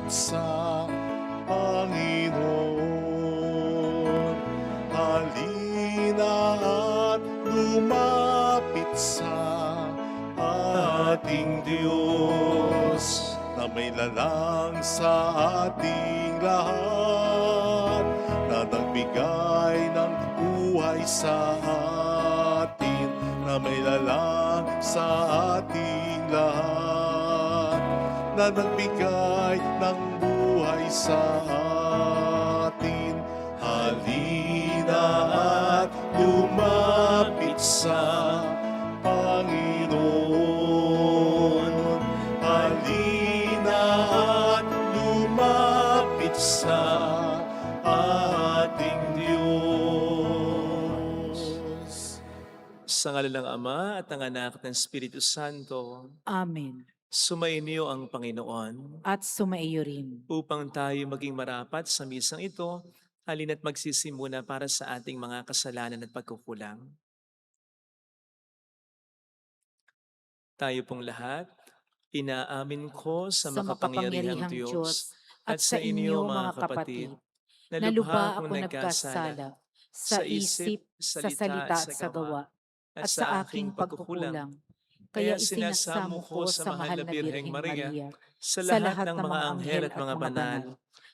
sa Panginoon. Halina at lumapit sa ating Diyos, na may lalang sa ating lahat, na nagbigay ng buhay sa atin, na may lalang sa ating lahat, na nagbigay ng buhay sa atin. Halina at lumapit sa Panginoon. Halina at lumapit sa ating Diyos. Sa ngalan ng Ama at ng Anak at ng Espiritu Santo, Amen. sumainyo ang Panginoon. At sumaiyo rin. Upang tayo maging marapat sa misang ito, halina't magsisimuna para sa ating mga kasalanan at pagkukulang. Tayo pong lahat, inaamin ko sa makapangyarihang Diyos at sa inyo mga kapatid, na lubha akong nagkasala sa isip, sa salita at sa gawa, at sa aking pagkukulang. Kaya sinasamo ko sa mahal na Birheng Maria, sa lahat ng mga anghel at mga banal,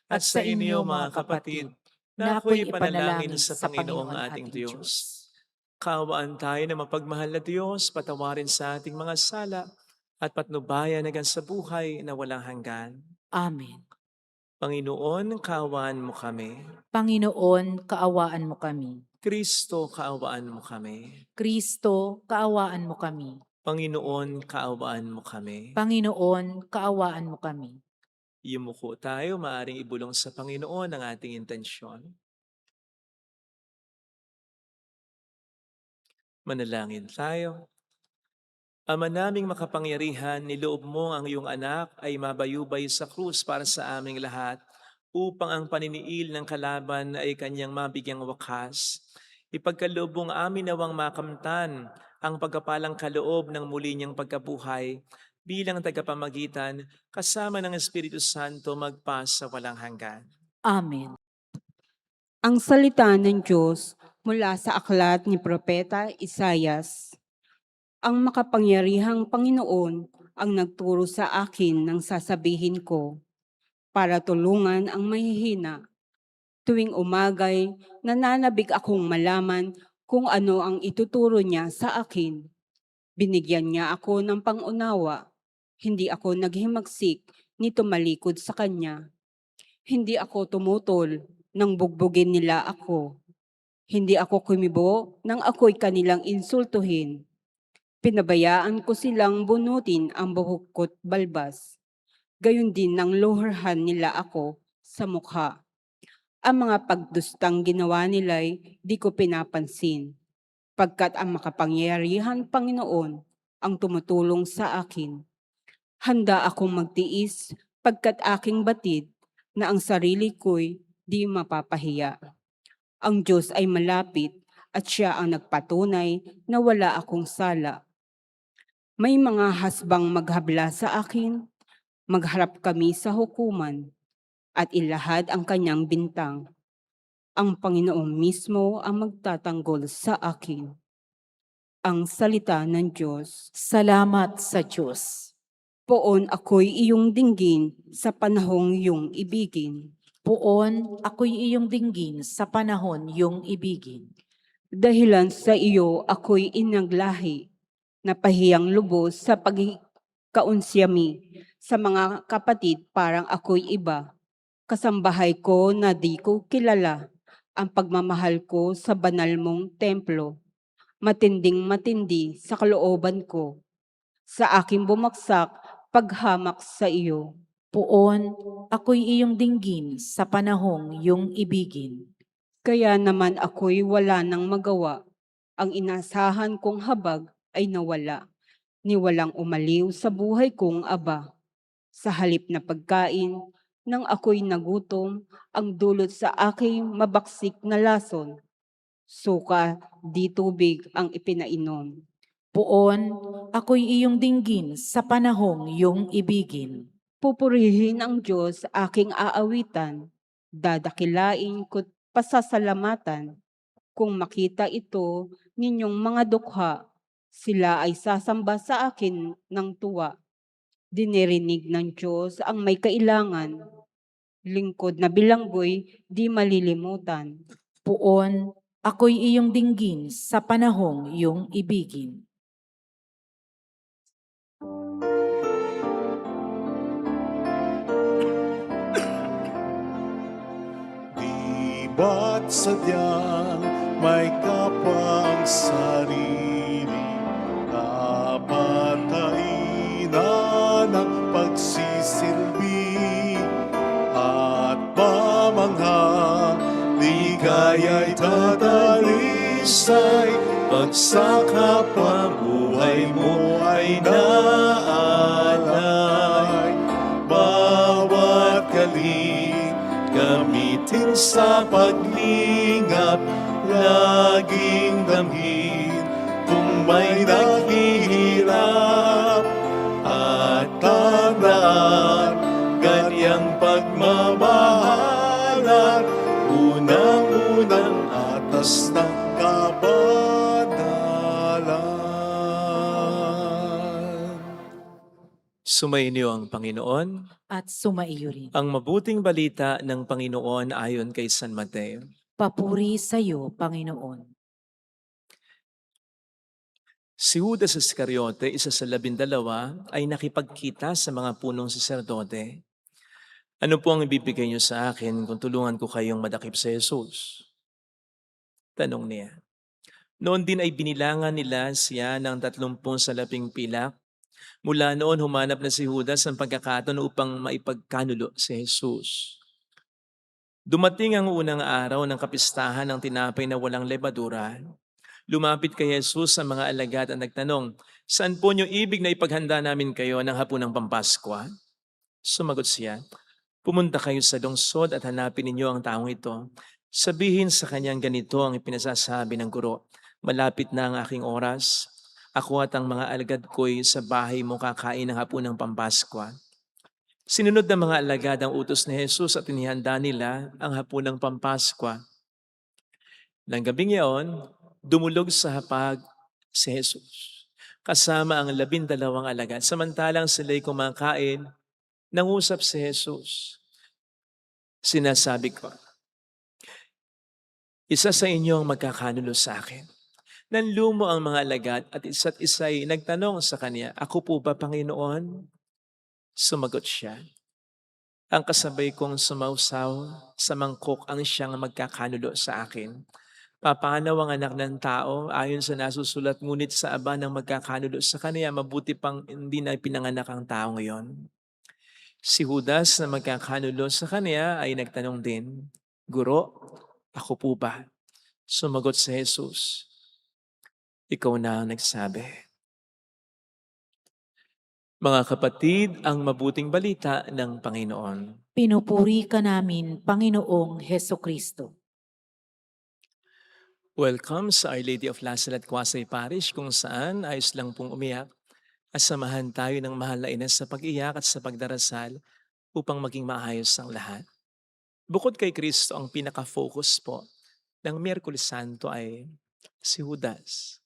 at sa inyo mga kapatid, na ako'y ipanalangin sa Panginoong ating Diyos. Kaawaan tayo na mapagmahal na Diyos, patawarin sa ating mga sala, at patnubayan hanggang sa buhay na walang hanggan. Amen. Panginoon, kaawaan mo kami. Panginoon, kaawaan mo kami. Kristo, kaawaan mo kami. Kristo, kaawaan mo kami. Panginoon, kaawaan mo kami. Panginoon, kaawaan mo kami. Yumuko tayo, maaring ibulong sa Panginoon ang ating intensyon. Manalangin tayo. Ama naming makapangyarihan, niloob mo ang iyong anak ay mabayubay sa krus para sa aming lahat, upang ang paniniil ng kalaban ay kanyang mabigyang wakas. Ipagkaloob mong amin nawang makamtan ang pagkapalang kaloob ng muli niyang pagkabuhay bilang tagapamagitan kasama ng Espiritu Santo magpa sa walang hanggan. Amen. Ang salita ng Diyos mula sa aklat ni Propeta Isaias. Ang makapangyarihang Panginoon ang nagturo sa akin ng sasabihin ko para tulungan ang mahihina. Tuwing umagay, nananabik akong malaman kung ano ang ituturo niya sa akin. Binigyan niya ako ng pangunawa. Hindi ako naghimagsik ni tumalikod sa kanya. Hindi ako tumutol nang bugbugin nila ako. Hindi ako kumibo nang ako'y kanilang insultuhin. Pinabayaan ko silang bunutin ang buhok ko't balbas. Gayon din nang luhurhan nila ako sa mukha. Ang mga pagdustang ginawa nila'y di ko pinapansin, pagkat ang makapangyarihan Panginoon ang tumutulong sa akin. Handa akong magtiis pagkat aking batid na ang sarili ko'y di mapapahiya. Ang Diyos ay malapit at siya ang nagpatunay na wala akong sala. May mga hasbang maghabla sa akin, magharap kami sa hukuman, at ilahad ang kanyang bintang. Ang Panginoon mismo ang magtatanggol sa akin. Ang salita ng Diyos. Salamat sa Diyos. Poon ako'y iyong dinggin sa panahong iyong ibigin. Poon, ako'y iyong dinggin sa panahon iyong ibigin. Dahilan sa iyo ako'y inaglahi, napahiyang lubos sa pagkaunsyami sa mga kapatid parang ako'y iba. Kasambahay ko na di ko kilala, ang pagmamahal ko sa banal mong templo. Matinding matindi sa kalooban ko, sa aking bumagsak paghamak sa iyo. Poon, ako'y iyong dinggin sa panahong iyong ibigin. Kaya naman ako'y wala nang magawa, ang inasahan kong habag ay nawala. Niwalang umaliw sa buhay kong aba. Sa halip na pagkain, nang ako'y nagutom, ang dulot sa aking mabaksik na lason. Suka, di tubig ang ipinainom. Poon, ako'y iyong dinggin sa panahong iyong ibigin. Pupurihin ang Diyos aking aawitan, dadakilain ko't pasasalamatan. Kung makita ito ninyong mga dukha, sila ay sasamba sa akin ng tuwa. Dinirinig ng Diyos ang may kailangan, lingkod na bilanggoy di malilimutan. Puon, ako'y iyong dinggin sa panahong iyong ibigin. Di ba't sadyang may kapang sarili, dapat kainan ng pagsisilbi at pamangha, ligaya'y tatalisay pag sa kapwa-buhay mo ay naalay. Bawat galing gamitin sa paglingap, laging damhin kung may naghihirap. At tandaan, ganyang pagmamahalan, unang-unang atas ng kabanalan. Sumainyo ang Panginoon. At sumaiyo rin. Ang mabuting balita ng Panginoon ayon kay San Mateo. Papuri sa iyo, Panginoon. Si Judas Iscariote, isa sa 12, ay nakipagkita sa mga punong saserdote. Ano po ang ibibigay niyo sa akin kung tulungan ko kayong madakip sa Jesus? Tanong niya. Noon din ay binilangan nila siya ng 30 salaping pilak. Mula noon humanap na si Judas ng pagkakataon upang maipagkanulo si Jesus. Dumating ang unang araw ng kapistahan ng tinapay na walang lebadura. Lumapit kay Jesus ang mga alagad at nagtanong, "Saan po niyo ibig na ipaghanda namin kayo ng hapunang Pampaskwa?" Sumagot siya, "Pumunta kayo sa lungsod at hanapin ninyo ang taong ito. Sabihin sa kanyang ganito ang ipinasasabi ng guro, malapit na ang aking oras. Ako at ang mga alagad ko'y sa bahay mo kakain ng hapunang Pampaskwa." Sinunod ng mga alagad ang utos ni Jesus at inihanda nila ang hapunang Pampaskwa. Nang gabing iyon, dumulog sa hapag si Jesus kasama ang 12 alagad. Samantalang sila'y kumakain, nangusap si Jesus. Sinasabi ko, isa sa inyo ang magkakanulo sa akin. Nanlumo ang mga alagad at isa't isa'y nagtanong sa kanya, "Ako po ba, Panginoon?" Sumagot siya, "Ang kasabay kong sumausaw sa mangkok ang siyang magkakanulo sa akin. Papanaw ang anak ng tao ayon sa nasusulat, ngunit sa aba ng magkakanulo sa kanya, mabuti pang hindi na pinanganak ang tao ngayon." Si Judas na magkakanulo sa kanya ay nagtanong din, "Guro, ako po ba?" Sumagot si Jesus, "Ikaw na ang nagsabi." Mga kapatid, ang mabuting balita ng Panginoon. Pinupuri ka namin, Panginoong Hesukristo. Welcome sa Our Lady of Lazaret Quasay Parish, kung saan ayos lang pong umiyak at samahan tayo ng mahal na ina sa pag-iyak at sa pagdarasal upang maging maayos ang lahat. Bukod kay Kristo, ang pinaka-focus po ng Miyerkules Santo ay si Judas,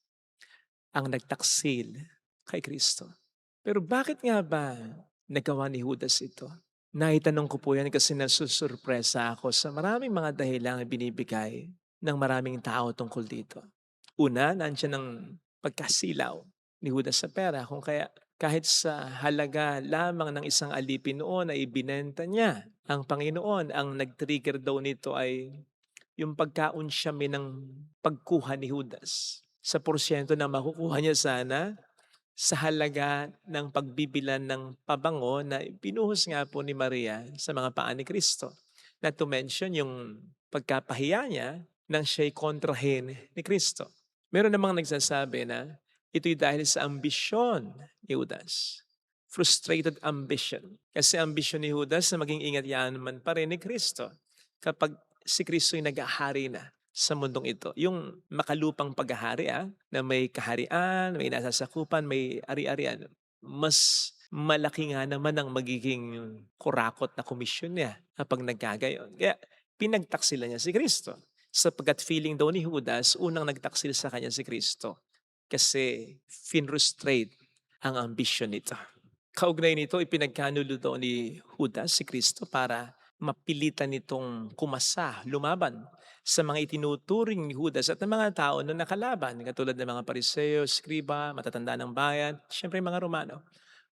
ang nagtaksil kay Kristo. Pero bakit nga ba nagawa ni Judas ito? Naitanong ko po yan kasi nasusurpresa ako sa maraming mga dahilan na binibigay ng maraming tao tungkol dito. Una, nandiyan ang pagkasilaw ni Judas sa pera, kung kaya kahit sa halaga lamang ng isang alipin noon ay ibinenta niya ang Panginoon. Ang nag-trigger daw nito ay yung pagkaunsyame ng pagkuha ni Judas sa porsyento na makukuha niya sana sa halaga ng pagbibilan ng pabango na pinuhos nga po ni Maria sa mga paa ni Kristo. Not to mention yung pagkapahiya niya nang siya'y kontrahin ni Kristo. Meron namang nagsasabi na ito'y dahil sa ambisyon ni Judas. Frustrated ambition. Kasi ambisyon ni Judas na maging ingat-yaman pa rin ni Kristo kapag si Kristo'y nag-ahari na sa mundong ito. Yung makalupang paghahari na may kaharian, may nasasakupan, may ari-arian. Mas malaki nga naman ang magiging kurakot na komisyon niya kapag nagkagayon. Kaya pinagtaksila niya si Kristo. Sapagkat feeling daw ni Judas, unang nagtaksil sa kanya si Kristo. Kasi finrustrate ang ambisyon nito. Kaugnay nito, ipinagkanulo daw ni Judas si Kristo para mapilitan nitong kumasa, lumaban sa mga itinuturing ni Judas at ng mga tao na nakalaban, katulad ng mga Pariseo, Skriba, matatanda ng bayan, siyempre mga Romano.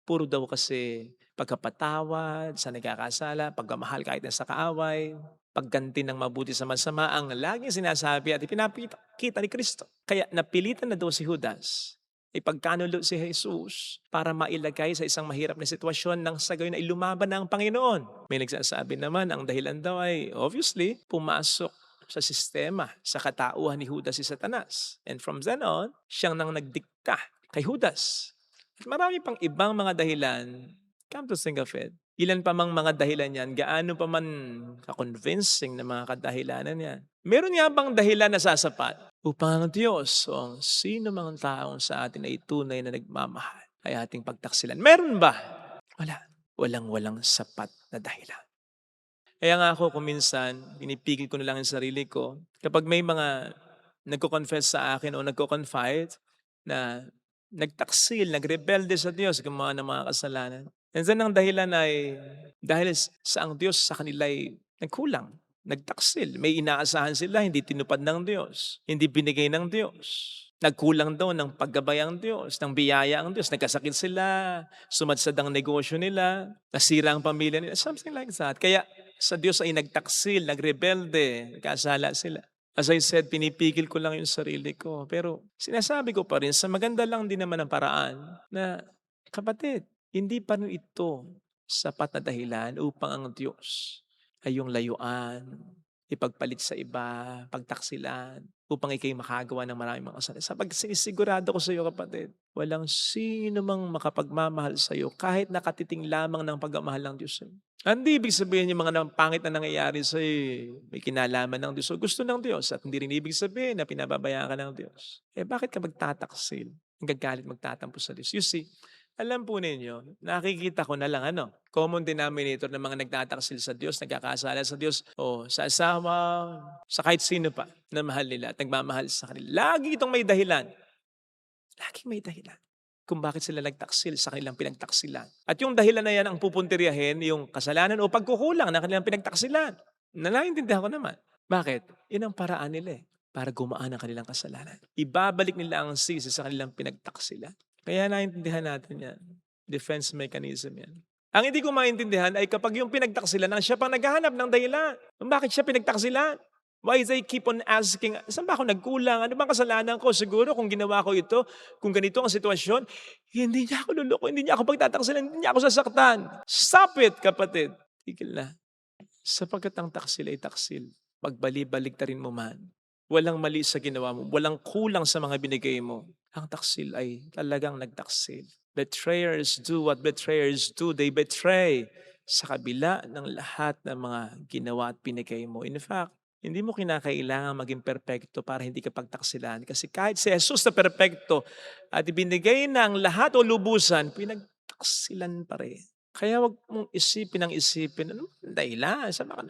Puro daw kasi pagkapatawad sa nagkakasala, pagmamahal kahit na sa kaaway, pagganti ng mabuti sa masama ang laging sinasabi at ipinapakita ni Kristo. Kaya napilitan na daw si Judas, ipagkanulo si Jesus para mailagay sa isang mahirap na sitwasyon nang sa gayon ay lumaban na ang Panginoon. May nagsasabi naman, ang dahilan daw ay obviously pumasok sa sistema, sa katauhan ni Judas si Satanas. And from then on, siyang nang nagdikta kay Judas. At marami pang ibang mga dahilan, come to think of it, ilan pa mang mga dahilan yan, gaano pa man ka-convincing na mga kadahilanan yan. Meron nga bang dahilan na sasapat upang ang Diyos o ang sino mang taong sa atin ay tunay na nagmamahal ay ating pagtaksilan? Meron ba? Wala. Walang sapat na dahilan. Kaya nga ako kung minsan, pinipigil ko na lang ang sarili ko, kapag may mga nagko-confess sa akin o nagko-confide na nagtaksil, nagrebelde sa Diyos, gumawa ng mga kasalanan. And then ang dahilan ay dahil sa ang Diyos sa kanila ay nagkulang, nagtaksil. May inaasahan sila, hindi tinupad ng Diyos, hindi binigay ng Diyos. Nagkulang daw ng paggabay ang Diyos, ng biyaya ang Diyos. Nagkasakit sila, sumadsad ang negosyo nila, nasira ang pamilya nila, something like that. Kaya sa Diyos ay nagtaksil, nagrebelde, nagkasala sila. As I said, pinipigil ko lang yung sarili ko. Pero sinasabi ko pa rin, sa maganda lang din naman ang paraan na, kapatid, hindi pa rin ito sapat na dahilan upang ang Diyos ay yung layuan, ipagpalit sa iba, pagtaksilan, upang ikay makagawa ng maraming mga kasalanan. Sa pagsisigurado ko sa iyo, kapatid, walang sino mang makapagmamahal sa iyo kahit nakatiting lamang ng pagmamahal ng Diyos sa iyo. Hindi ibig sabihin yung mga pangit na nangyayari sa iyo, may kinalaman ng Diyos o gusto ng Diyos, at hindi rin ibig sabihin na pinababayaan ka ng Diyos. Bakit ka magtataksil? Nagagalit, magtatampo sa Diyos? You see, alam po ninyo, nakikita ko na lang common denominator ng mga nagtataksil sa Diyos, nagkakasala sa Diyos, o sa asawa, sa kahit sino pa na mahal nila at nagmamahal sa kanila. Lagi itong may dahilan. Laging may dahilan kung bakit sila nagtaksil sa kanilang pinagtaksilan. At yung dahilan na yan ang pupuntiryahin yung kasalanan o pagkukulang na kanilang pinagtaksilan. Naiintindihan ko naman. Bakit? Yun ang paraan nila para gumaan ang kanilang kasalanan. Ibabalik nila ang sisi sa kanilang pinagtaksilan. Kaya naiintindihan natin yan. Defense mechanism yan. Ang hindi ko maintindihan ay kapag yung pinagtaksilan na siya pang naghahanap ng dahilan. Bakit siya pinagtaksilan? Why they keep on asking, saan ba ako nagkulang? Ano bang kasalanan ko? Siguro kung ginawa ko ito, kung ganito ang sitwasyon, hindi niya ako luloko, hindi niya ako pagtataksilan, hindi niya ako sasaktan. Stop it, kapatid. Tigil na. Sapagkat ang taksil ay taksil. Pagbali-balik ta rin mo man. Walang mali sa ginawa mo. Walang kulang sa mga binigay mo. Ang taksil ay talagang nagtaksil. Betrayers do what betrayers do. They betray sa kabila ng lahat ng mga ginawa at binigay mo. In fact, hindi mo kinakailangan maging perpekto para hindi ka pagtaksilan. Kasi kahit si Jesus na perpekto at ibinigay na ang lahat o lubusan, pinagtaksilan pa rin. Kaya wag mong isipin ang isipin, ano dahilan? Saan ba ka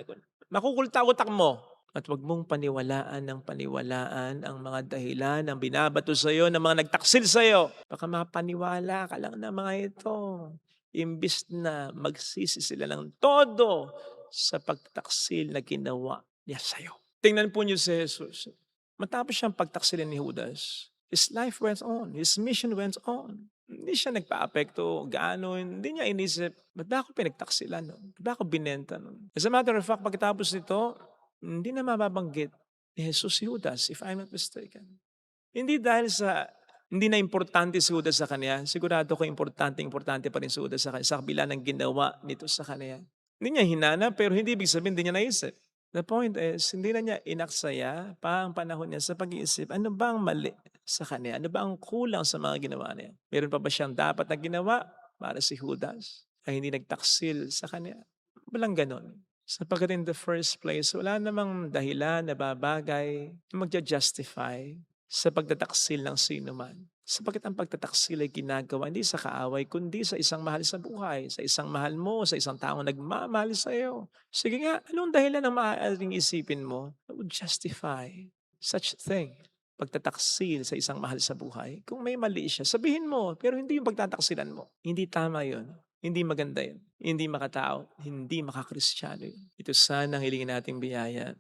makukulta-utak mo? At wag mong paniwalaan ng paniwalaan ang mga dahilan ang binabato sa iyo ng mga nagtaksil sa iyo. Baka mapaniwala ka lang na mga ito. Imbis na magsisi sila ng todo sa pagtaksil na ginawa niya sa'yo. Tingnan po niyo si Jesus. Matapos siyang pagtaksilin ni Judas, his life went on. His mission went on. Hindi siya nagpa-apekto, gaano, hindi niya inisip, ba't ba ako pinagtaksilan? Ba't ba ako binenta? As a matter of fact, pagkatapos nito, hindi na mababanggit ni Jesus si Judas, if I'm not mistaken. Hindi dahil hindi na importante si Judas sa kanya. Sigurado ko importante pa rin si Judas sa kanya, sa kabila ng ginawa nito sa kanya. Hindi niya hinanap, pero hindi ibig sabihin, hindi niya naisip. The point is, hindi na niya inaksaya pa ang panahon niya sa pag-iisip, ano ba ang mali sa kanya? Ano ba ang kulang sa mga ginawa niya? Meron pa ba siyang dapat na ginawa para si Judas ay hindi nagtaksil sa kanya? Walang ganon. Sapagkat in the first place, wala namang dahilan na babagay na magja-justify sa pagtataksil ng sino man. Sapagkat ang pagtataksil ay ginagawa hindi sa kaaway, kundi sa isang mahal sa buhay, sa isang mahal mo, sa isang taong nagmamahal sa iyo. Sige nga, anong dahilan ang maaaring isipin mo that would justify such thing? Pagtataksil sa isang mahal sa buhay. Kung may mali siya, sabihin mo, pero hindi yung pagtataksilan mo. Hindi tama yun. Hindi maganda yun. Hindi makatao. Hindi makakristyano yun. Ito sana ang hilingin nating biyaya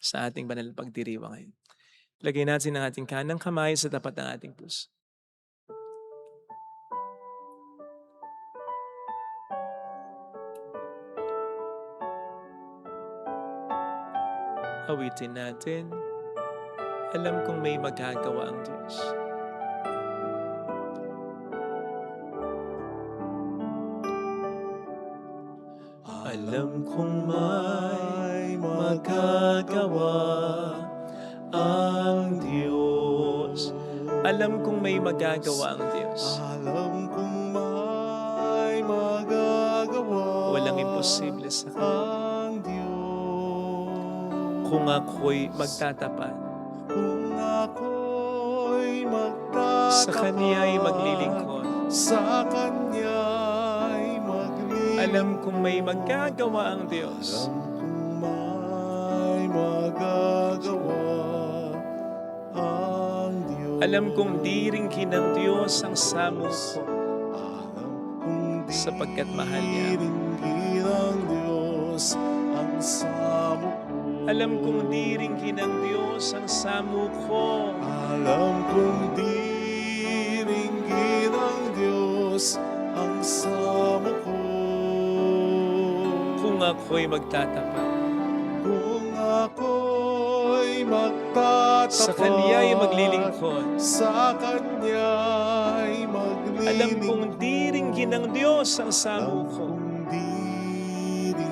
sa ating banal na pagdiriwang ngayon. Lagay natin ang ating kanang kamay sa tapat ng ating puso. Awitin natin. Alam kong may magagawa ang Diyos. Alam kong may magagawa ang Diyos. Alam kong may magagawa ang Diyos. Alam kong may magagawa Walang imposible sa Kanya. ang Diyos. Kung ako'y magtatapat, Kung ako'y magtatapat sa Kanya'y maglilingkod. sa Kanya'y maglilingkod. Alam kong may magagawa ang Diyos. Alam kong may magagawa ang Diyos. Alam kong diringkin ng Diyos ang samo ko, Alam kong sapagkat mahal niya ako. diringgin ng Diyos ang samo ko. Alam kong diringkin ng Diyos ang samo ko. Alam kong diringgin ng Diyos ang samo ko. Kung ako'y magtatapat, Kung ako'y magtatapat sa Kanya'y maglilingkod. sa Kanya'y maglilingkod. Alam kong diringkin ng Diyos ang samo Alam ko. kong diringgin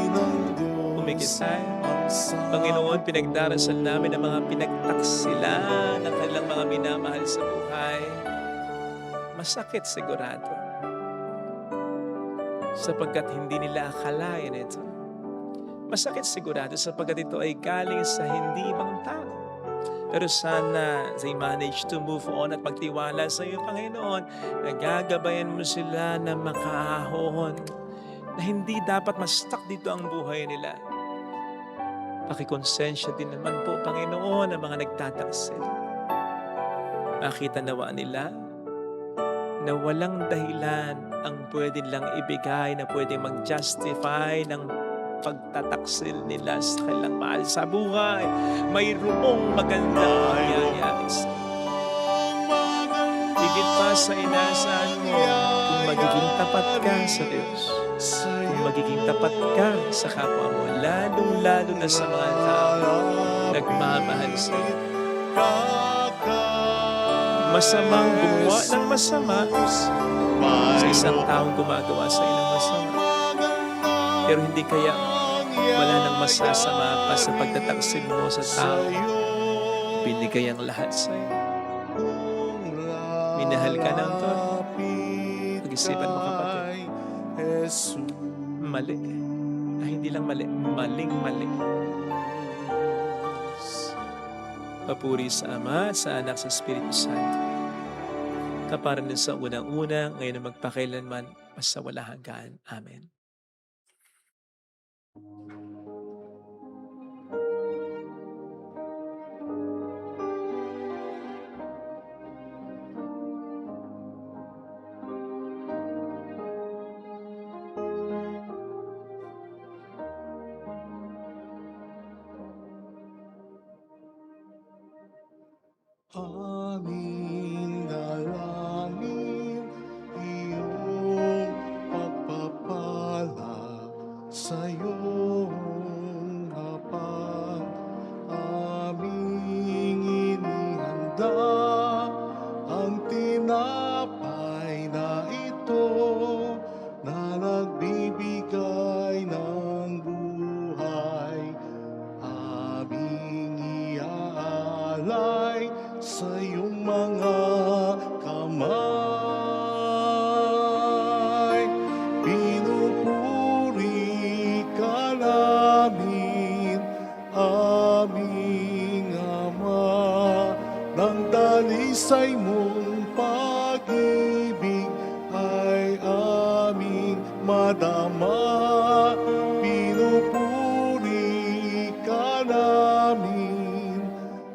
ng Diyos Umikit tayo. ang samo Panginoon, ko. pinagdarasal namin ang mga pinagtaksilan ng kanilang mga minamahal sa buhay. Masakit sigurado. Sapagkat hindi nila akalain ito. Masakit sigurado sapagkat ito ay galing sa hindi ibang tao. Pero sana they manage to move on at magtiwala sa iyo, Panginoon. Nagagabayan mo sila na makaahon. Na hindi dapat ma-stuck dito ang buhay nila. Pakikonsensya din naman po, Panginoon, ang mga nagtataksil. Makita nawa nila na walang dahilan ang pwede lang ibigay na pwede mag-justify ng pagtataksil nila sa kanilang mahal sa buhay. Mayroong magandang mangyayari sa higit pa sa inaasahan mo kung magiging tapat ka sa Diyos. Kung magiging tapat ka sa kapwa mo, lalong-lalo na sa mga tao nagmamahal sa iyo. Masamang gumawa ng masama sa isang taong gumagawa sa iyo ng masama. Pero hindi kaya wala nang masasama pa sa pagtataksil mo sa tao. Binigay ang lahat sa iyo. Minahal ka ng Lord. Pag-isipan mo, kapatid. Mali. Ay, hindi lang mali. Maling-mali. Papuri sa Ama, sa Anak, sa Espiritu Santo. Kaparan din sa unang-una, ngayon na magpakailanman, sa walang hanggan. Amen. Aming dalangin, iyong pagpapala sa iyong hapag. Aming inihanda ang tinapay na ito na nagbibigay ng buhay. Aming iaalay sa iyong mga kamay. Pinupuri ka husay mong pag-ibig ay aming madama. Pinupuri ka namin,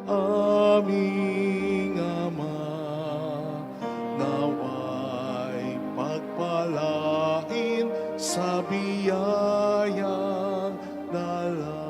aming Ama. Naway pagpalain sa biyayang dala.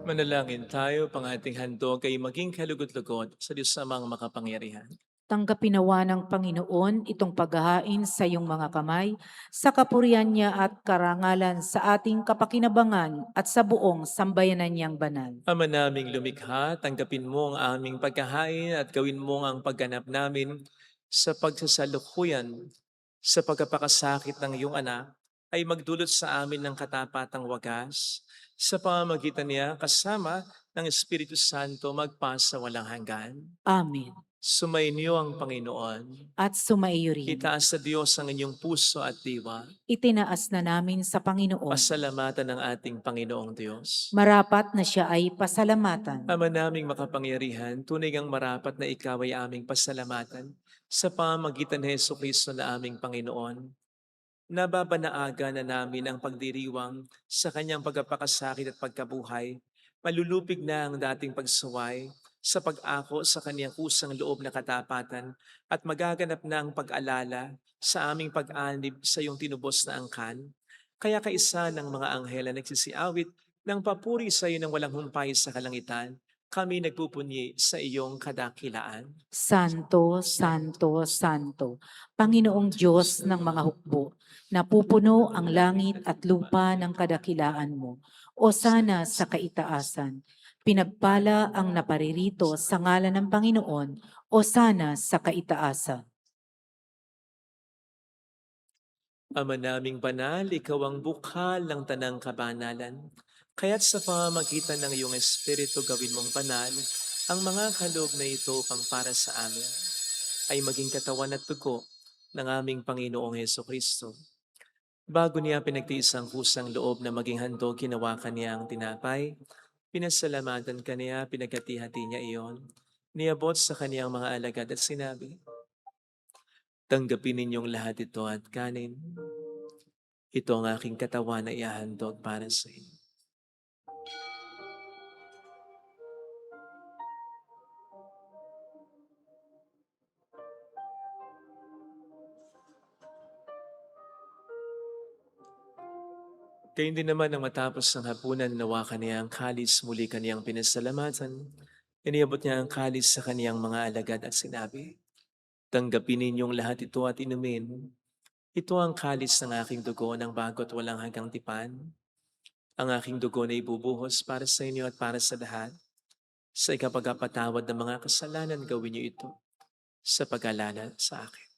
Manalangin tayo, pang ating handog ay maging kalugod-lugod sa Diyos amang makapangyarihan. Tanggapin nawa ng Panginoon itong paghahain sa iyong mga kamay, sa kapurihan niya at karangalan sa ating kapakinabangan at sa buong sambayanan niyang banal. Ama naming lumikha, tanggapin mo ang aming pagkahain at gawin mo ang pagganap namin sa pagsasalukuyan sa pagkapakasakit ng iyong anak ay magdulot sa amin ng katapatang wagas sa pamamagitan niya kasama ng Espiritu Santo magpasa walang hanggan. Amen. Sumainyo ang Panginoon. At sumaiyo rin. Itaas sa Diyos ang inyong puso at diwa. Itinaas na namin sa Panginoon. Pasalamatan ng ating Panginoong Diyos. Marapat na siya ay pasalamatan. Ama naming makapangyarihan, tunay ngang marapat na ikaw ay aming pasalamatan sa pamamagitan ni Jesucristo na aming Panginoon. Nababanaaga na namin ang pagdiriwang sa kanyang pagpapakasakit at pagkabuhay. Malulupig na ang dating pagsuway sa pag-ako sa kanyang kusang loob na katapatan at magaganap na ang pag-alala sa aming pag-anib sa iyong tinubos na angkan. Kaya kaisa ng mga anghel na nagsisiawit ng papuri sa iyo ng walang humpay sa kalangitan, kami nagpupunyi sa iyong kadakilaan. Santo, Santo, Santo, Panginoong Diyos ng mga hukbo, napupuno ang langit at lupa ng kadakilaan mo. O sana sa kaitaasan, pinagpala ang naparirito sa ngalan ng Panginoon, o sana sa kaitaasan. Ama naming banal, ikaw ang bukal ng tanang kabanalan. Kaya't sa pamamagitan ng iyong Espiritu gawin mong banal, ang mga kaloob na ito pang para sa amin ay maging katawan at dugo ng aming Panginoong Hesukristo. Bago niya pinagtiis ang kusang loob na maging handog, ginawakan niya ang tinapay, pinasalamatan ka niya, pinagkati-hati niya iyon, niabot sa kaniyang mga alagad at sinabi, tanggapin ninyong lahat ito at kanin. Ito ang aking katawan na ihahandog para sa inyo. Gayun din naman nang matapos ng hapunan, nawakan niya ang kalis, muli kaniyang pinasalamatan. Iniabot niya ang kalis sa kaniyang mga alagad at sinabi, tanggapin ninyong lahat ito at inumin. Ito ang kalis ng aking dugo ng bago at walang hanggang tipan. Ang aking dugo na ibubuhos para sa inyo at para sa lahat. Sa ikapagpatawad ng mga kasalanan, gawin niyo ito sa pag-alala sa akin.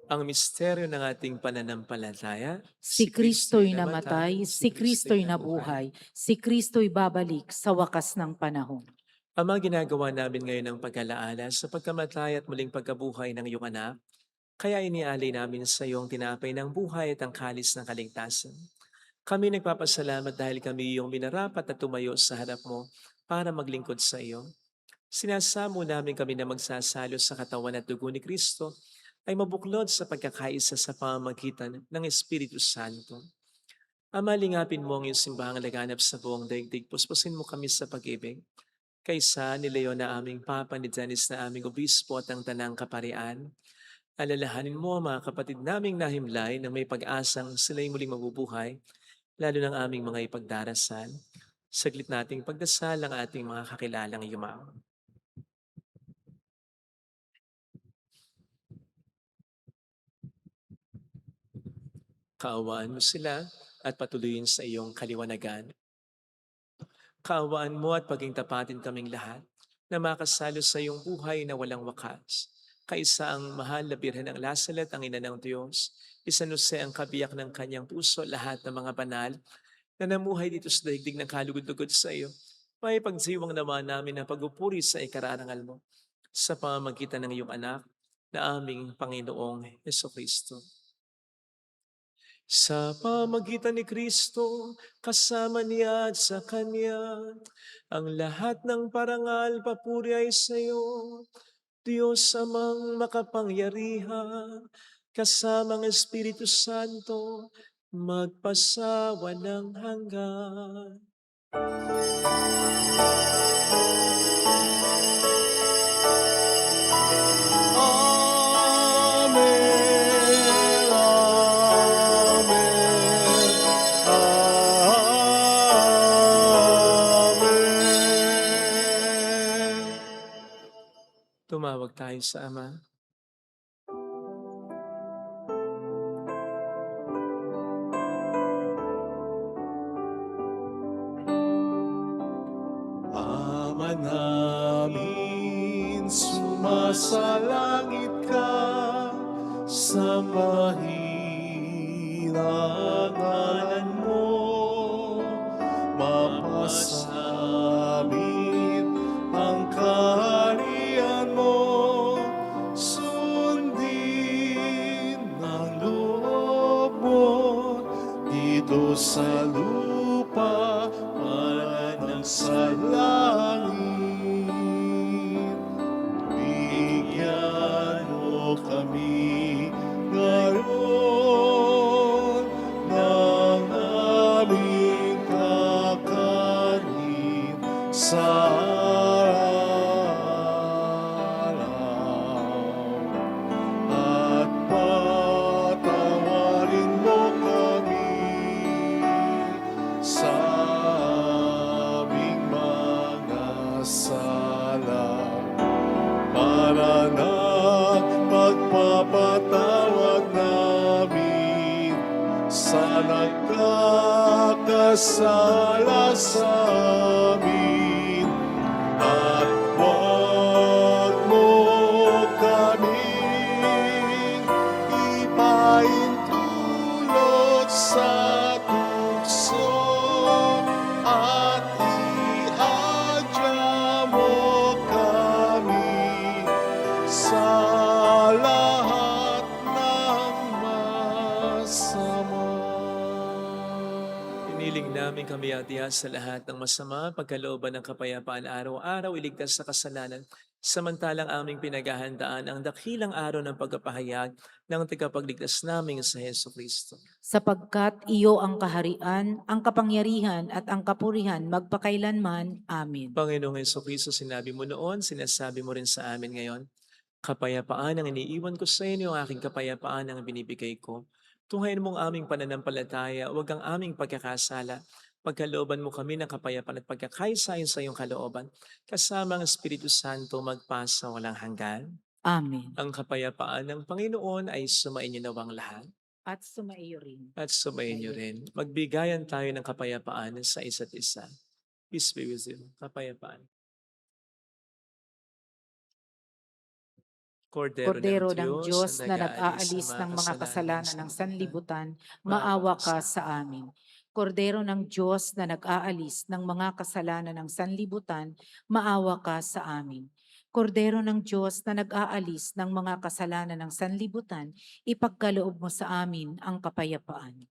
Ang misteryo ng ating pananampalataya, Si Kristo'y namatay, si Kristo'y nabuhay, si Kristo'y babalik sa wakas ng panahon. Ama, ginagawa namin ngayon ang pag-alaala sa pagkamatay at muling pagkabuhay ng iyong anak, kaya inialay namin sa iyong tinapay ng buhay at ang kalis ng kaligtasan. Kami nagpapasalamat dahil kami iyong minarapat at tumayo sa harap mo para maglingkod sa iyo. Sinasamo namin kami na magsasalo sa katawan at dugo ni Kristo ay mabuklod sa pagkakaisa sa pamamagitan ng Espiritu Santo. Ama, lingapin mo ang iyong simbahang laganap sa buong daigdig. Puspusin mo kami sa pag-ibig. Kaysa ni Leon na aming Papa, ni Dennis na aming Obispo at ang Tanang Kaparian, alalahanin mo ang mga kapatid naming nahimlay na may pag-asang sila'y muling mabubuhay, lalo ng aming mga ipagdarasal. Saglit nating pagdasal ang ating mga kakilalang yumaon. Kaawaan mo sila at patuloyin sa iyong kaliwanagan. Kaawaan mo at paging tapatin kaming lahat na makasalo sa iyong buhay na walang wakas. Kaisa ang mahal na Birhen ng Lasalet, ang ina ng Diyos, San Jose ang kabiyak ng kanyang puso, lahat ng mga banal na namuhay dito sa daigdig ng kalugod-lugod sa iyo. May pagsiwang naman namin na pagpupuri sa ikararangal mo. sa pamamagitan ng iyong anak na aming Panginoong Jesucristo. Sa pamamagitan ni Kristo, kasama niya at sa Kanya, ang lahat ng parangal, papuri ay sa iyo, Diyos amang makapangyarihan, kasama ang Espiritu Santo, magpasawalang hanggan. Amen, amen, amen. Tumawag tayo sa Ama. Ama namin, sumasalangit ka, sambahin ang ngalan mo, mapasamin ang kaharian mo, sundin ang loob mo dito sa lupa para ng sa langit. Bigyan mo kami ngayon ng aming kakanin sa araw. At patawarin mo kami sa aming mga sala, para na pagpapatawad namin sa nagkakasala sa amin. At huwag mo kaming ipaintulot sa tukso, at iadya mo kami sa lahat ng masama. Iniling namin kami atiya sa lahat ng masama, pagkalooban ng kapayapaan araw-araw, iligtas sa kasalanan, samantalang aming pinaghahandaan ang dakilang araw ng pagpapahayag ng tagapagligtas naming sa Heso Kristo. Sapagkat iyo ang kaharian, ang kapangyarihan at ang kapurihan magpakailanman. Amen. Panginoong Heso Kristo, sinabi mo noon, sinasabi mo rin sa amin ngayon, kapayapaan ang iniiwan ko sa inyo, ang aking kapayapaan ang binibigay ko. Tunghayin mong aming pananampalataya, huwag ang aming pagkakasala. Pagkalooban mo kami ng kapayapaan at pagkakaisayon sa iyong kalooban, kasama ang Espiritu Santo magpasa walang hanggan. Amen. Ang kapayapaan ng Panginoon ay sumainyo nawang lahat At sumaiyo rin. at sumainyo rin. Magbigayan tayo ng kapayapaan sa isa't isa. Peace be with you. Kapayapaan. Kordero ng Diyos na nag-aalis ng mga kasalanan ng sanlibutan, maawa ka sa amin. Kordero ng Diyos na nag-aalis ng mga kasalanan ng sanlibutan, maawa ka sa amin. Kordero ng Diyos na nag-aalis ng mga kasalanan ng sanlibutan, ipagkaloob mo sa amin ang kapayapaan.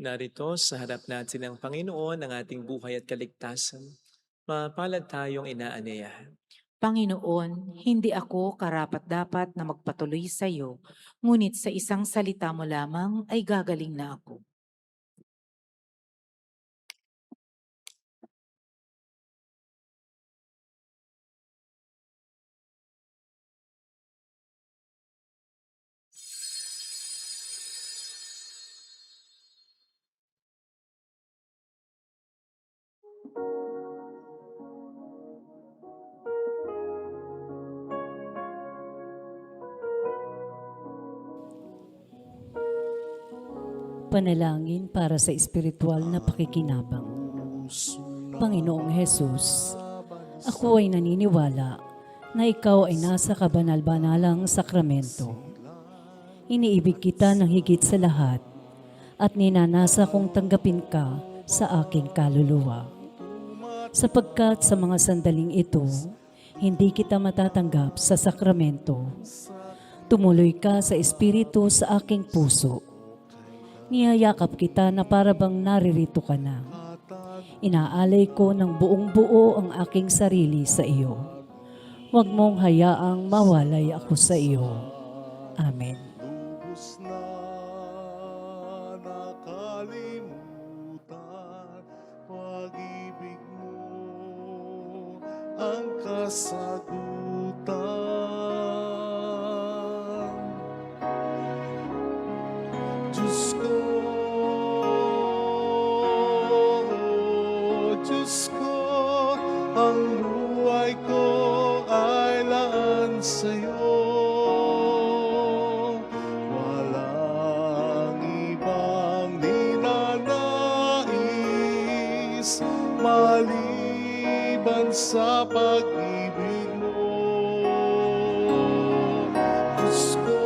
Narito sa harap natin ng Panginoon ang ating buhay at kaligtasan. Mapalad tayong inaanyayahan. Panginoon, hindi ako karapat-dapat na magpatuloy sa iyo, ngunit sa isang salita mo lamang ay gagaling na ako. Panalangin para sa espiritual na pakikinabang. Panginoong Hesus, ako ay naniniwala na ikaw ay nasa kabanal-banalang sakramento. Iniibig kita ng higit sa lahat at ninanasa kong tanggapin ka sa aking kaluluwa. Sapagkat sa mga sandaling ito, hindi kita matatanggap sa sakramento. Tumuloy ka sa Espiritu sa aking puso. Niyayakap kita na para bang naririto ka na. Inaalay ko ng buong buo ang aking sarili sa iyo. Huwag mong hayaang mawalay ako sa iyo. Amen. Lubos na nakalimutan, pag-ibig mo ang kasagutan. Diyos ko, Diyos ko, ang buhay ko ay laan sa'yo. Walang ibang ninanais maliban sa pag-ibig mo. Diyos ko,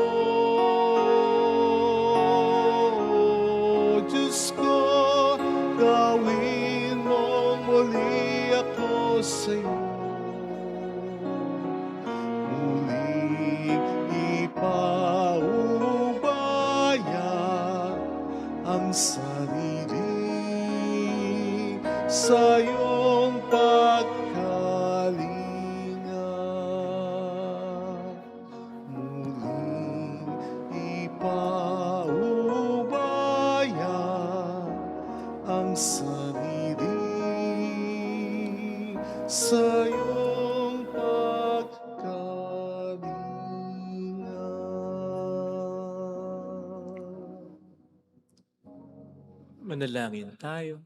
Diyos ko, gawin mong muli ako sa'yo. Muling ipaubaya ang sarili sa iyong pagkalinga. Muling ipaubaya ang sarili sa iyong pagkalinga. Manalangin tayo.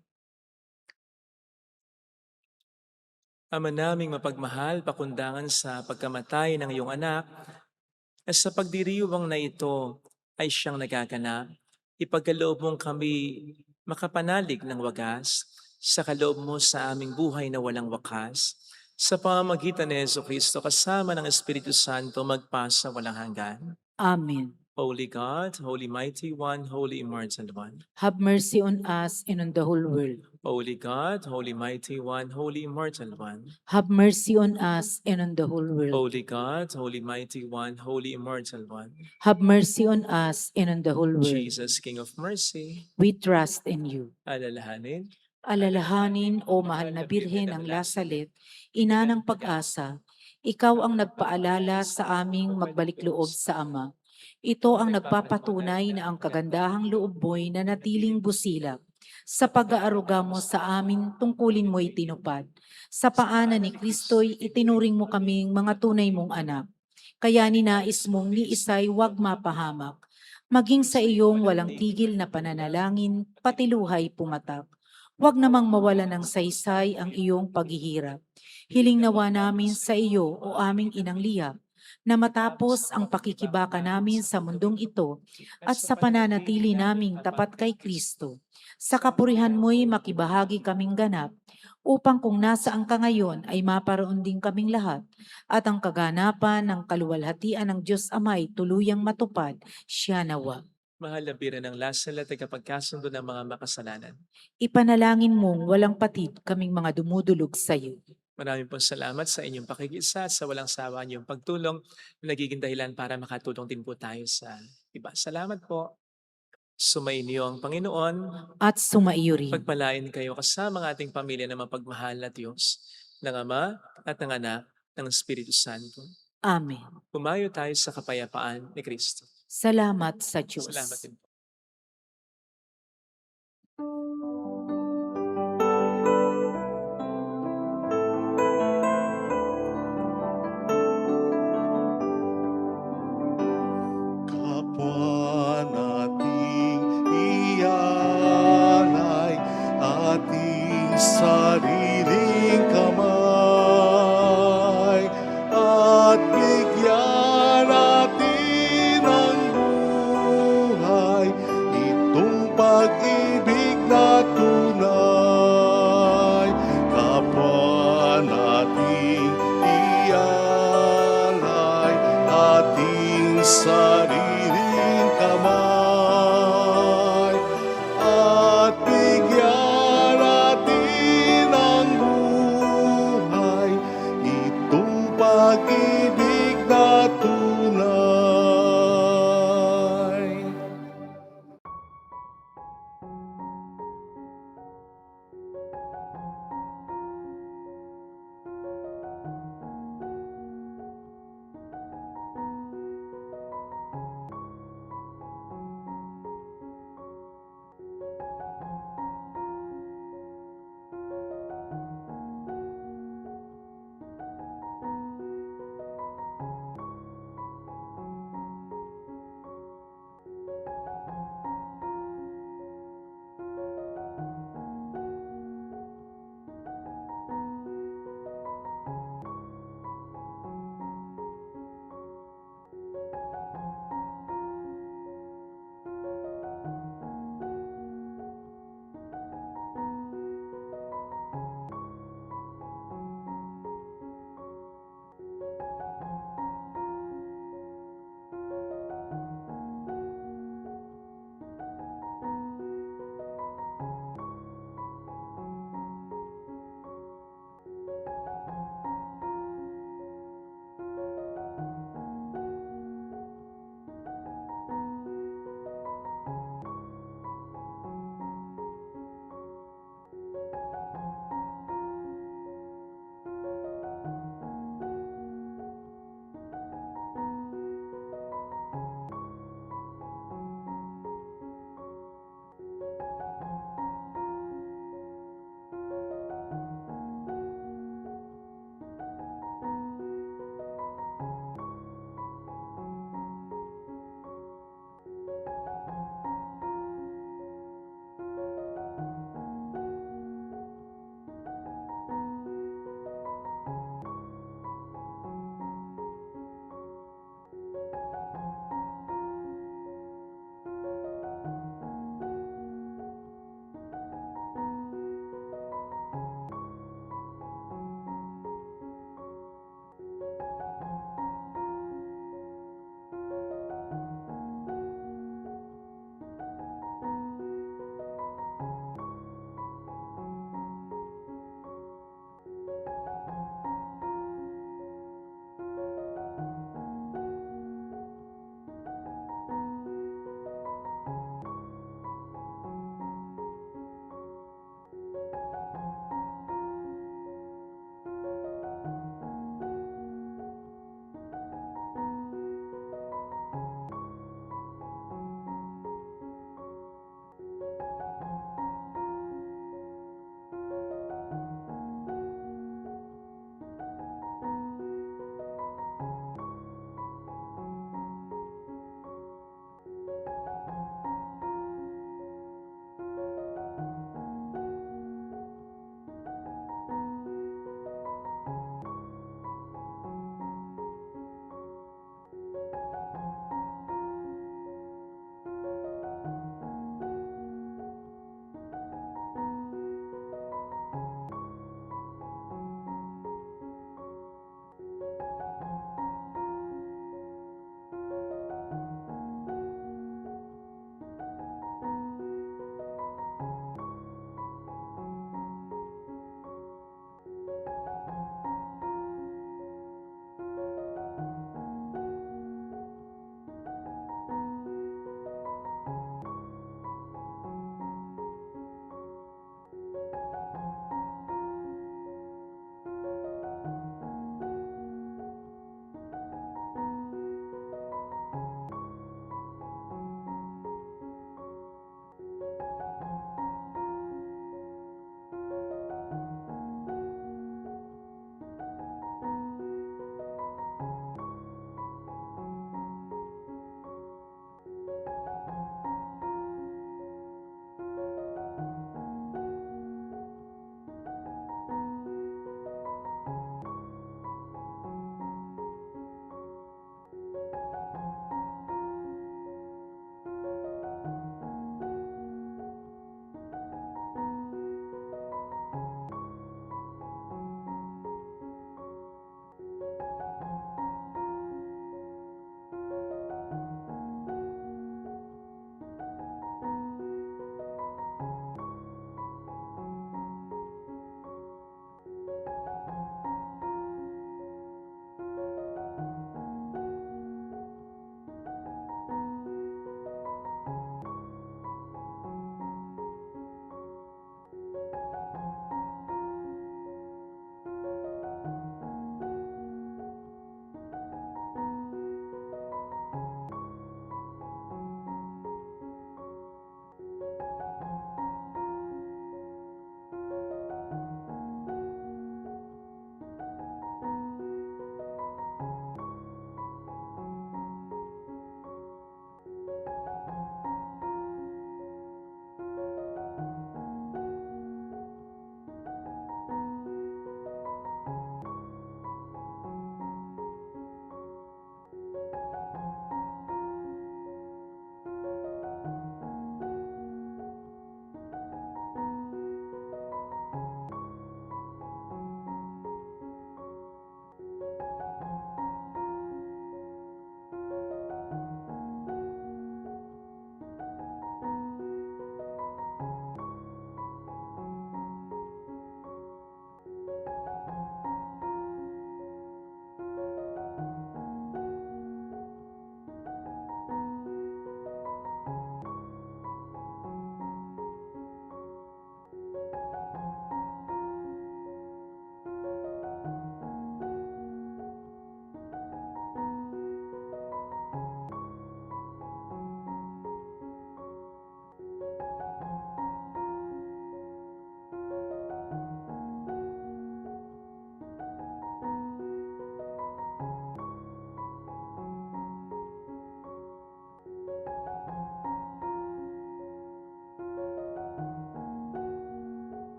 Ama naming mapagmahal, pakundangan sa pagkamatay ng iyong anak, at sa pagdiriwang na ito ay siyang nagaganap, ipagkaloob mong kami makapanalig ng wagas sa kaloob mo sa aming buhay na walang wakas, sa pamamagitan ni Jesucristo kasama ng Espiritu Santo magpasa walang hanggan. Amen. Holy God, Holy Mighty One, Holy Immortal One. Have mercy on us and on the whole world. Holy God, Holy Mighty One, Holy Immortal One. Have mercy on us and on the whole world. Holy God, Holy Mighty One, Holy Immortal One. Have mercy on us and on the whole world. Jesus, King of Mercy, We trust in you. alalahanin. Alalahanin, O mahal na Birhen ng Lasalet, ina ng pag-asa, ikaw ang nagpaalala sa aming magbalik loob sa Ama. Ito ang nagpapatunay na ang kagandahang loob mo'y nanatiling busilak. Sa pag-aaruga mo sa amin, tungkulin mo'y tinupad. Sa paanan ni Kristo'y itinuring mo kaming mga tunay mong anak. Kaya ninais mong ni isa'y huwag mapahamak. Maging sa iyong walang tigil na pananalangin, pati luhay pumatak. Huwag namang mawala ng saysay ang iyong paghihirap. Hiling nawa namin sa iyo, o aming inang liyap, na matapos ang pakikibaka namin sa mundong ito at sa pananatili naming tapat kay Kristo, sa kapurihan mo'y makibahagi kaming ganap, upang kung nasaan ka ngayon ay maparoon din kaming lahat, at ang kaganapan ng kaluwalhatian ng Diyos Ama'y tuluyang matupad, siya nawa. Mahal na Birhen ng Lasalet at kapagkasundo ng mga makasalanan. Ipanalangin mong walang patid kaming mga dumudulog sa iyo. Maraming pong salamat sa inyong pakikisa at sa walang sawa niyong pagtulong na nagiging dahilan para makatulong din po tayo sa iba. Salamat po. Sumainyo ang Panginoon. At sumaiyo rin. Pagpalain kayo kasama ng ating pamilya na mapagmahal na Diyos, ng Ama at ng Anak, ng Espiritu Santo. Amen. Pumayo tayo sa kapayapaan ni Kristo. Salamat sa Diyos. Salamat din po. Kapwa nating ialay ating sariling kamay at bigyan natin ng buhay itong pag-ibig na tunay. Kapwa nating ialay ating sariling kamay at bigyan pag-ibig